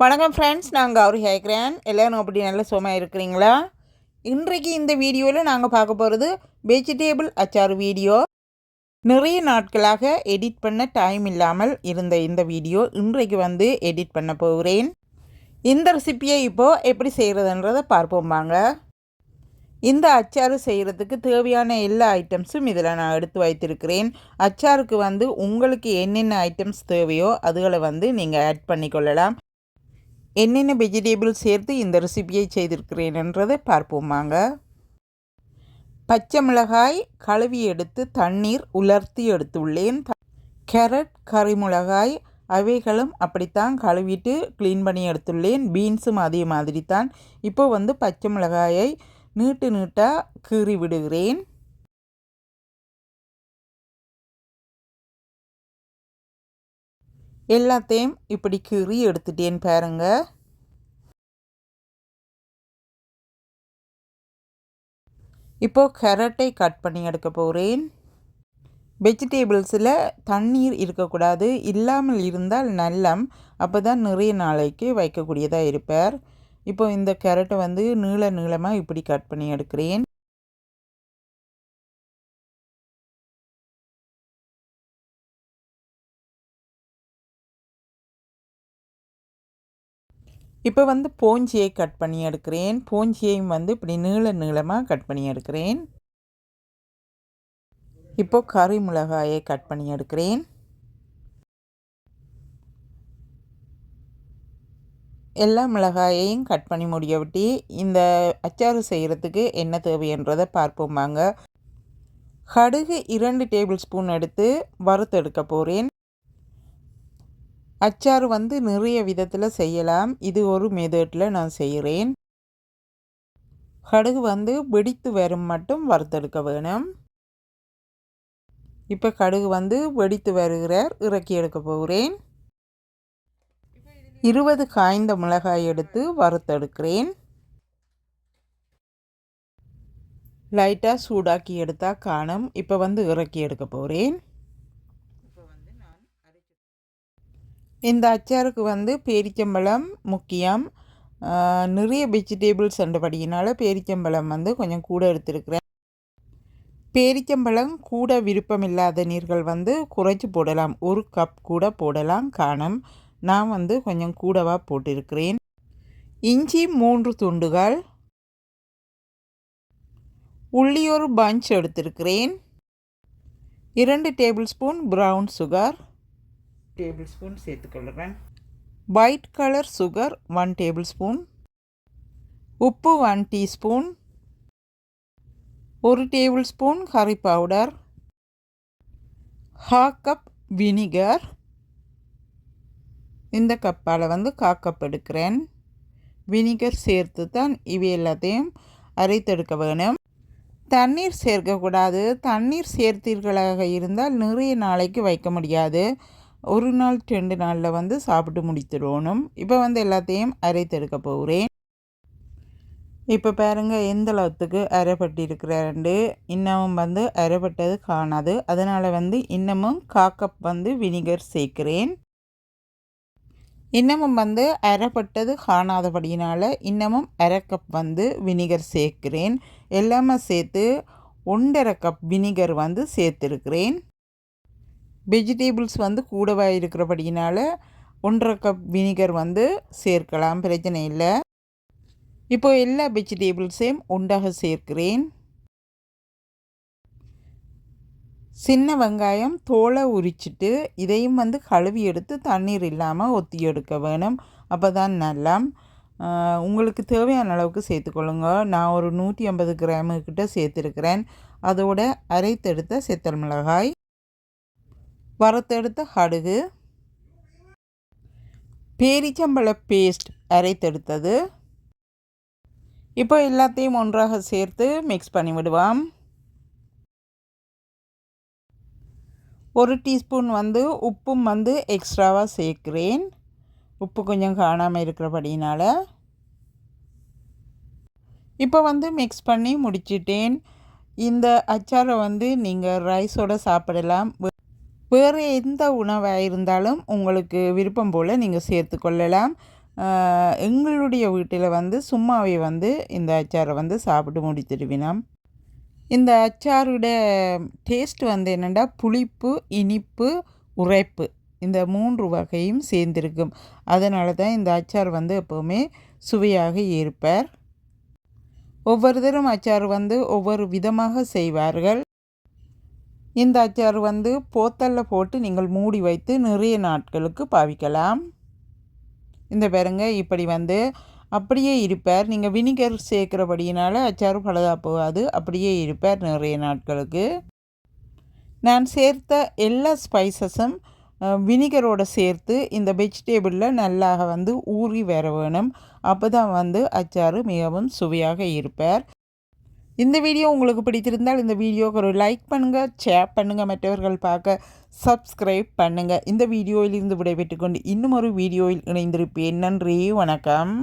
வணக்கம் ஃப்ரெண்ட்ஸ், நான் கௌரி கேட்குறேன். எல்லோரும் அப்படி நல்ல சுகமாக இருக்கிறீங்களா? இன்றைக்கு இந்த வீடியோவில் நாங்கள் பார்க்க போகிறது வெஜிடேபிள் அச்சார் வீடியோ. நிறைய நாட்களாக எடிட் பண்ண டைம் இல்லாமல் இருந்த இந்த வீடியோ இன்றைக்கு எடிட் பண்ண போகிறேன். இந்த ரெசிப்பியை இப்போது எப்படி செய்கிறதுன்றதை பார்ப்போம் வாங்க. இந்த அச்சாறு செய்கிறதுக்கு தேவையான எல்லா ஐட்டம்ஸும் இதில் நான் எடுத்து வைத்திருக்கிறேன். அச்சாருக்கு உங்களுக்கு என்னென்ன ஐட்டம்ஸ் தேவையோ அதுகளை நீங்கள் ஆட் பண்ணிக்கொள்ளலாம். என்னென்ன வெஜிடேபிள் சேர்த்து இந்த ரெசிபியை செய்திருக்கிறேன்ன்றதை பார்ப்போமாங்க. பச்சை மிளகாய் கழுவி எடுத்து தண்ணீர் உலர்த்தி எடுத்துள்ளேன். கேரட், கறிமிளகாய் அவைகளும் அப்படித்தான் கழுவிட்டு க்ளீன் பண்ணி எடுத்துள்ளேன். பீன்ஸும் அதே மாதிரி தான். இப்போ பச்சை மிளகாயை நீட்டாக கீறி விடுகிறேன். எல்லாத்தையும் இப்படி கீறி எடுத்துட்டேன் பாருங்க. இப்போது கேரட்டை கட் பண்ணி எடுக்க போகிறேன். வெஜிடேபிள்ஸில் தண்ணீர் இருக்கக்கூடாது, இல்லாமல் இருந்தால் நல்லம். அப்போ தான் நிறைய நாளைக்கு வைக்கக்கூடியதாக இருப்பார். இப்போ இந்த கேரட்டை நீளமாக இப்படி கட் பண்ணி எடுக்கிறேன். இப்போ போஞ்சியை கட் பண்ணி எடுக்கிறேன். போஞ்சியையும் இப்படி நீளமாக கட் பண்ணி எடுக்கிறேன். இப்போ கறி மிளகாயை கட் பண்ணி எடுக்கிறேன். எல்லா மிளகாயையும் கட் பண்ணி முடிய விட்டு இந்த அச்சாறு செய்கிறதுக்கு என்ன தேவைன்றதை பார்ப்போம் வாங்க. கடுகு 2 டேபிள் ஸ்பூன் எடுத்து வறுத்தெடுக்க போகிறேன். அச்சாறு நிறைய விதத்தில் செய்யலாம். இது ஒரு மெத்தடில் நான் செய்கிறேன். கடுகு வெடித்து வரும் மட்டும் வறுத்தெடுக்க வேணும். இப்போ கடுகு வெடித்து வருகிறார், இறக்கி எடுக்க போகிறேன். 20 காய்ந்த மிளகாய் எடுத்து வறுத்தெடுக்கிறேன். லைட்டாக சூடாக்கி எடுத்தால் காணும். இப்போ இறக்கி எடுக்க போகிறேன். இந்த அச்சாருக்கு பேரிச்சம்பழம் முக்கியம். நிறைய வெஜிடேபிள்ஸ் அண்டபடியினால் பேரிச்சம்பழம் கொஞ்சம் கூட எடுத்துருக்கிறேன். பேரிச்சம்பழம் கூட விருப்பம் இல்லாத நீர்கள் குறைச்சி போடலாம். 1 கப் கூட போடலாம் காணும். நான் கொஞ்சம் கூடவாக போட்டிருக்கிறேன். இஞ்சி 3 துண்டுகள், உள்ளி ஒரு பஞ்ச் எடுத்திருக்கிறேன். 2 tablespoon brown sugar tablespoon சேர்த்துக்கொள்கிறேன். White colour sugar 1 tablespoon, உப்பு 1 டீஸ்பூன், 1 டேபிள் ஸ்பூன் கறி பவுடர், 1/2 கப் வினிகர். இந்த கப்பால் 1/4 கப் எடுக்கிறேன். வினிகர் சேர்த்து தான் இவை எல்லாத்தையும் அரைத்தெடுக்க வேணும். தண்ணீர் சேர்க்கக்கூடாது. தண்ணீர் சேர்த்தீர்களாக இருந்தால் நிறைய நாளைக்கு வைக்க முடியாது. 1 நாள் 2 நாளில் சாப்பிட்டு முடித்துடணும். இப்போ எல்லாத்தையும் அரைத்தெடுக்க போகிறேன். இப்போ பாருங்கள் எந்த அளவுக்கு அரைப்பட்டிருக்கிறாண்டு. இன்னமும் அரைப்பட்டது காணாது. அதனால் இன்னமும் 1/4 கப் வினிகர் சேர்க்கிறேன். இன்னமும் அரைப்பட்டது காணாதபடியினால் இன்னமும் 1/2 கப் வினிகர் சேர்க்கிறேன். எல்லாமே சேர்த்து 1/2 கப் வினிகர் சேர்த்துருக்கிறேன். வெஜிடேபிள்ஸ் கூடவாக இருக்கிறபடியினால் 1/2 கப் வினிகர் சேர்க்கலாம், பிரச்சனை இல்லை. இப்போ எல்லா வெஜிடேபிள்ஸையும் ஒன்றாக சேர்க்கிறேன். சின்ன வெங்காயம் தோலை உரிச்சிட்டு இதையும் கழுவி எடுத்து தண்ணீர் இல்லாமல் ஒத்தி எடுக்க வேணும். அப்போ தான் நல்லா. உங்களுக்கு தேவையான அளவுக்கு சேர்த்துக்கொள்ளுங்க. நான் ஒரு 150 கிராமுக்கிட்ட சேர்த்துருக்கிறேன். அதோட அரைத்தெடுத்த செத்தல் மிளகாய், வறுத்தெடுத்த கடுகு, பேரிச்சம்பழ பேஸ்ட் அரைத்தெடுத்தது. இப்போ எல்லாத்தையும் ஒன்றாக சேர்த்து மிக்ஸ் பண்ணி விடுவோம். 1 டீஸ்பூன் உப்பும் எக்ஸ்ட்ராவாக சேர்க்கிறேன். உப்பு கொஞ்சம் காணாமல் இருக்கிறபடினால. இப்போ மிக்ஸ் பண்ணி முடிச்சிட்டேன். இந்த அச்சாரை நீங்கள் ரைஸோடு சாப்பிடலாம். வேறு எந்த உணவாக இருந்தாலும் உங்களுக்கு விருப்பம் போல் நீங்கள் சேர்த்து கொள்ளலாம். எங்களுடைய வீட்டில் வந்து சும்மாவே வந்து இந்த அச்சாரை வந்து சாப்பிட்டு முடித்திடுவினோம். இந்த அச்சாரோட டேஸ்ட் வந்து என்னென்னா புளிப்பு, இனிப்பு, உரைப்பு இந்த 3 வகையும் சேர்ந்திருக்கும். அதனால தான் இந்த அச்சார் வந்து எப்போவுமே சுவையாக இருப்பார். ஒவ்வொருத்தரும் அச்சார் வந்து ஒவ்வொரு விதமாக செய்வார்கள். இந்த அச்சார் வந்து போத்தலில் போட்டு நீங்கள் மூடி வைத்து நிறைய நாட்களுக்கு பாவிக்கலாம். இந்த பாருங்க இப்படி வந்து அப்படியே இருப்பார். நீங்கள் வினிகர் சேர்க்குறபடியினால அச்சார் பழுதா போகாது, அப்படியே இருப்பார் நிறைய நாட்களுக்கு. நான் சேர்த்த எல்லா ஸ்பைசஸும் வினிகரோடு சேர்த்து இந்த வெஜிடேபிளில் நல்லா வந்து ஊறி வர வேணும். அப்போ தான் வந்து அச்சார் மிகவும் சுவையாக இருப்பார். இந்த வீடியோ உங்களுக்கு பிடித்திருந்தால் இந்த வீடியோவுக்கு ஒரு லைக் பண்ணுங்கள், ஷேர் பண்ணுங்கள், மற்றவர்கள் பார்க்க சப்ஸ்கிரைப் பண்ணுங்கள். இந்த வீடியோவிலிருந்து விடைபெற்றுக்கொண்டு இன்னும் ஒரு வீடியோவில் இணைந்திருப்பேன். நன்றி, வணக்கம்.